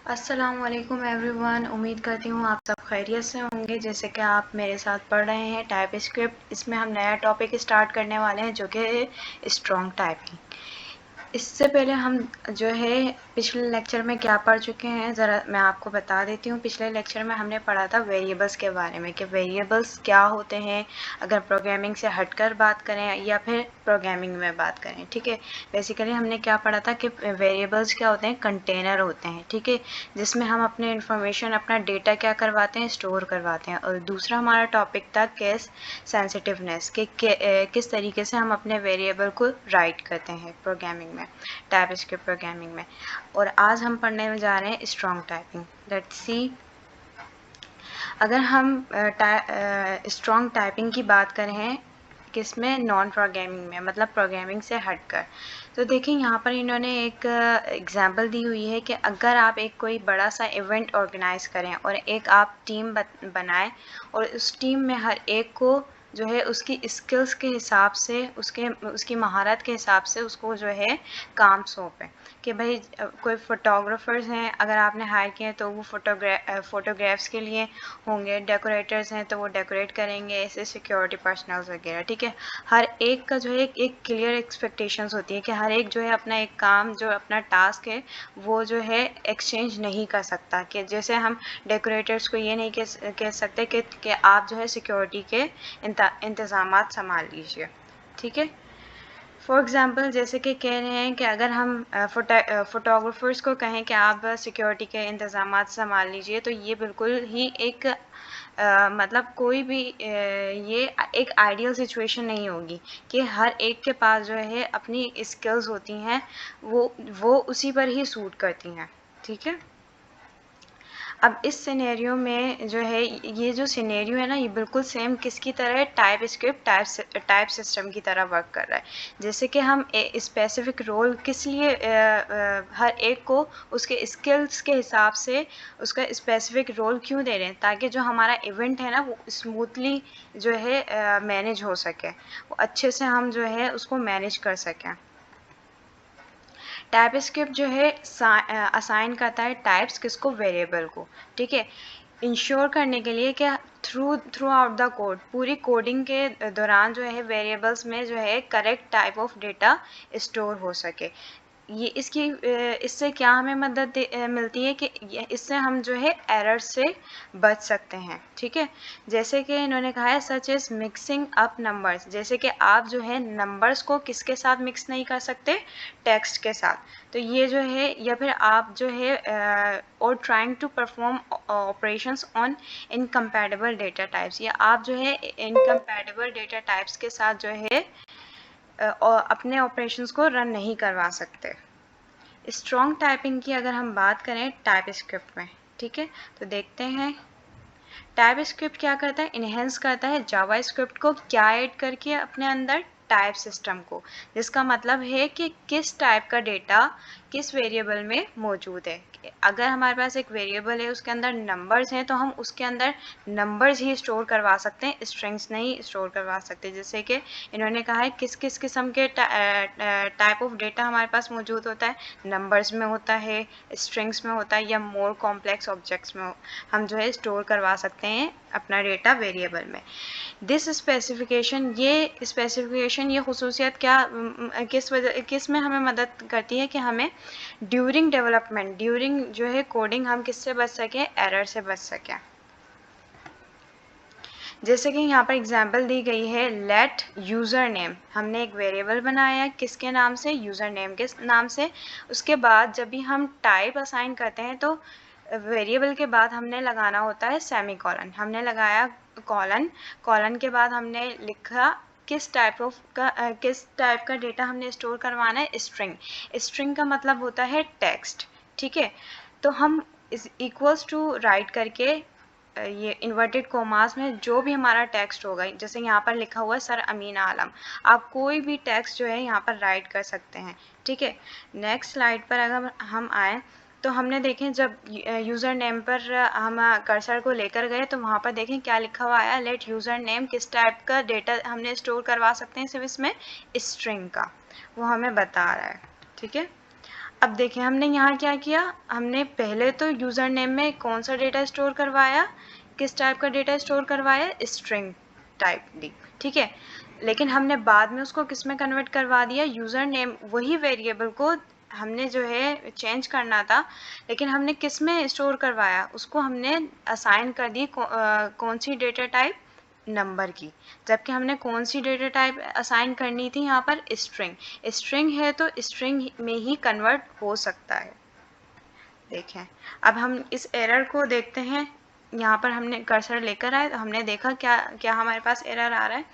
अस्सलामुअलैकुम एवरीवन। उम्मीद करती हूँ आप सब खैरियत से होंगे। जैसे कि आप मेरे साथ पढ़ रहे हैं टाइपस्क्रिप्ट, इसमें हम नया टॉपिक स्टार्ट करने वाले हैं जो कि है स्ट्रॉन्ग टाइपिंग। इससे पहले हम जो है पिछले लेक्चर में क्या पढ़ चुके हैं ज़रा मैं आपको बता देती हूँ। पिछले लेक्चर में हमने पढ़ा था वेरिएबल्स के बारे में कि वेरिएबल्स क्या होते हैं अगर प्रोग्रामिंग से हटकर बात करें या फिर प्रोग्रामिंग में बात करें। ठीक है, बेसिकली हमने क्या पढ़ा था कि वेरिएबल्स क्या होते हैं, कंटेनर होते हैं। ठीक है, जिसमें हम अपने इंफॉर्मेशन, अपना डेटा क्या करवाते हैं, स्टोर करवाते हैं। और दूसरा हमारा टॉपिक था केस सेंसिटिवनेस कि किस तरीके से हम अपने वेरिएबल को राइट करते हैं प्रोग्रामिंग में, टाइपस्क्रिप्ट प्रोग्रामिंग में। और आज हम पढ़ने में जा रहे हैं स्ट्रॉन्ग टाइपिंग। लेट्स सी, अगर हम स्ट्रॉन्ग टाइपिंग की बात करें किसमें, नॉन प्रोग्रामिंग में, मतलब प्रोग्रामिंग से हटकर, तो देखिए यहाँ पर इन्होंने एक एग्जांपल दी हुई है कि अगर आप एक कोई बड़ा सा इवेंट ऑर्गेनाइज करें और एक आप टीम बनाएं और उस टीम में हर एक को जो है उसकी स्किल्स के हिसाब से, उसकी महारत के हिसाब से उसको जो है काम सौंपें। कि भाई कोई फोटोग्राफर्स हैं अगर आपने हायर किए हैं तो वो फोटोग्राफ्स के लिए होंगे, डेकोरेटर्स हैं तो वो डेकोरेट करेंगे, ऐसे सिक्योरिटी पर्सनल्स वगैरह। ठीक है, हर एक का जो है एक क्लियर एक्सपेक्टेशंस होती है कि हर एक जो है अपना एक काम, जो अपना टास्क है वो जो है एक्सचेंज नहीं कर सकता। कि जैसे हम डेकोरेटर्स को ये नहीं कह सकते कि आप जो है सिक्योरिटी के इंतज़ामात संभाल लीजिए। ठीक है, फॉर एग्ज़ाम्पल जैसे कि कह रहे हैं कि अगर हम फोटोग्राफर्स को कहें कि आप सिक्योरिटी के इंतज़ामात संभाल लीजिए, तो ये बिल्कुल ही एक मतलब कोई भी ये एक आइडियल सिचुएशन नहीं होगी कि हर एक के पास जो है अपनी स्किल्स होती हैं, वो उसी पर ही सूट करती हैं। ठीक है, अब इस सिनेरियो में जो है, ये जो सिनेरियो है ना, ये बिल्कुल सेम किसकी तरह है, टाइप सिस्टम की तरह वर्क कर रहा है। जैसे कि हम स्पेसिफिक रोल किस लिए हर एक को उसके स्किल्स के हिसाब से उसका स्पेसिफिक रोल क्यों दे रहे हैं, ताकि जो हमारा इवेंट है ना वो स्मूथली जो है मैनेज हो सके, वो अच्छे से हम जो है उसको मैनेज कर सकें। टाइपस्क्रिप्ट जो है असाइन करता है टाइप्स किसको, वेरिएबल को। ठीक है, इंश्योर करने के लिए कि थ्रू आउट द कोड, पूरी कोडिंग के दौरान जो है वेरिएबल्स में जो है correct type of data store हो सके। ये इससे क्या हमें मदद मिलती है कि इससे हम जो है एरर से बच सकते हैं। ठीक है, जैसे कि इन्होंने कहा है such is mixing up numbers, जैसे कि आप जो है नंबर्स को किसके साथ मिक्स नहीं कर सकते, टेक्स्ट के साथ। तो ये जो है, या फिर आप जो है और trying to perform operations on incompatible data types, या आप जो है इनकम्पैटिबल डेटा टाइप्स के साथ जो है और अपने ऑपरेशंस को रन नहीं करवा सकते। स्ट्रॉन्ग टाइपिंग की अगर हम बात करें टाइपस्क्रिप्ट में, ठीक है, तो देखते हैं टाइपस्क्रिप्ट क्या करता है, इन्हेंस करता है जावास्क्रिप्ट को, क्या ऐड करके अपने अंदर, टाइप सिस्टम को, जिसका मतलब है कि किस टाइप का डेटा किस वेरिएबल में मौजूद है। अगर हमारे पास एक वेरिएबल है उसके अंदर नंबर्स हैं तो हम उसके अंदर नंबर्स ही स्टोर करवा सकते हैं, स्ट्रिंग्स नहीं स्टोर करवा सकते। जैसे कि इन्होंने कहा है किस किस किस्म के टाइप ऑफ डेटा हमारे पास मौजूद होता है, नंबर्स में होता है, स्ट्रिंग्स में होता है, या मोर कॉम्प्लेक्स ऑब्जेक्ट्स में हम जो है स्टोर करवा सकते हैं अपना डेटा वेरिएबल में। दिस स्पेसिफिकेशन, ये खुसूसियत क्या किस में हमें मदद करती है कि हमें ड्यूरिंग डेवलपमेंट, ड्यूरिंग जो है कोडिंग, हम किससे बच सकें, एरर से बच सकें। जैसे कि यहाँ पर एग्जांपल दी गई है, लेट यूज़र नेम, हमने एक वेरिएबल बनाया किसके नाम से, यूज़र नेम के नाम से। उसके बाद जब भी हम टाइप असाइन करते हैं तो वेरिएबल के बाद हमने लगाना होता है सेमीकोलन, हमने लगाया कॉलन, कॉलन के बाद हमने लिखा किस टाइप का डेटा हमने स्टोर करवाना है, स्ट्रिंग। स्ट्रिंग का मतलब होता है टेक्स्ट। ठीक है, तो हम इस इक्वल्स टू राइट करके ये इन्वर्टेड कोमास में जो भी हमारा टेक्स्ट होगा, जैसे यहाँ पर लिखा हुआ है सर अमीन आलम, आप कोई भी टेक्स्ट जो है यहाँ पर राइट कर सकते हैं। ठीक है, नेक्स्ट स्लाइड पर अगर हम आए तो हमने देखें जब यूज़र नेम पर हम कर्सर को लेकर गए तो वहाँ पर देखें क्या लिखा हुआ आया, लेट यूज़र नेम, किस टाइप का डेटा हमने स्टोर करवा सकते हैं सिर्फ इसमें, स्ट्रिंग का, वो हमें बता रहा है। ठीक है, अब देखिए हमने यहाँ क्या किया, हमने पहले तो यूज़र नेम में कौन सा डेटा स्टोर करवाया, किस टाइप का डेटा स्टोर करवाया, स्ट्रिंग टाइप दी, ठीक है। लेकिन हमने बाद में उसको किस में कन्वर्ट करवा दिया, यूज़र नेम, वही वेरिएबल को हमने जो है चेंज करना था, लेकिन हमने किस में स्टोर करवाया, उसको हमने असाइन कर दी कौन सी डेटा टाइप, नंबर की। जबकि हमने कौन सी डेटा टाइप असाइन करनी थी यहाँ पर, स्ट्रिंग। स्ट्रिंग है तो स्ट्रिंग में ही कन्वर्ट हो सकता है। देखें अब हम इस एरर को देखते हैं, यहाँ पर हमने कर्सर लेकर आए तो हमने देखा क्या क्या हमारे पास एरर आ रहा है,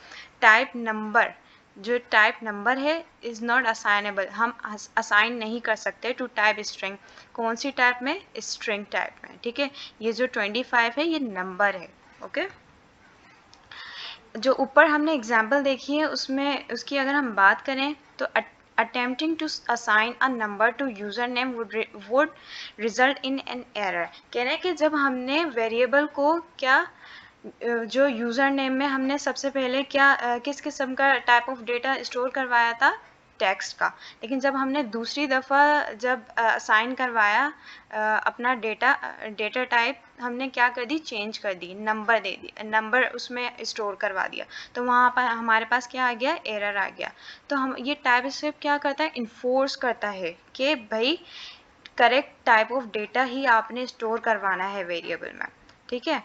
टाइप नंबर, जो टाइप नंबर है इज़ नॉट असाइनेबल, हम असाइन नहीं कर सकते टू टाइप स्ट्रिंग। कौन सी टाइप में, स्ट्रिंग टाइप में, ठीक है। ये जो 25 है ये नंबर है, ओके। जो ऊपर हमने एग्जाम्पल देखी है उसमें उसकी अगर हम बात करें तो attempting to assign a number to username would result in an error। कह रहे हैं कि जब हमने वेरिएबल को क्या जो यूज़र नेम में हमने सबसे पहले क्या किस किस्म का टाइप ऑफ डेटा स्टोर करवाया था, टेक्स्ट का। लेकिन जब हमने दूसरी दफ़ा जब असाइन करवाया अपना डेटा टाइप, हमने क्या कर दी, चेंज कर दी, नंबर दे दी, नंबर उसमें स्टोर करवा दिया, तो वहाँ पर हमारे पास क्या आ गया, एरर आ गया। तो हम ये टाइप स्क्रिप्ट क्या करता है, इन्फोर्स करता है कि भाई करेक्ट टाइप ऑफ डेटा ही आपने स्टोर करवाना है वेरिएबल में, ठीक है।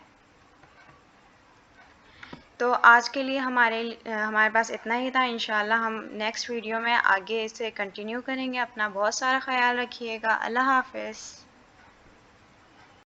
तो आज के लिए हमारे पास इतना ही था। इंशाल्लाह हम नेक्स्ट वीडियो में आगे इसे कंटिन्यू करेंगे। अपना बहुत सारा ख्याल रखिएगा। अल्लाह हाफ़िज़।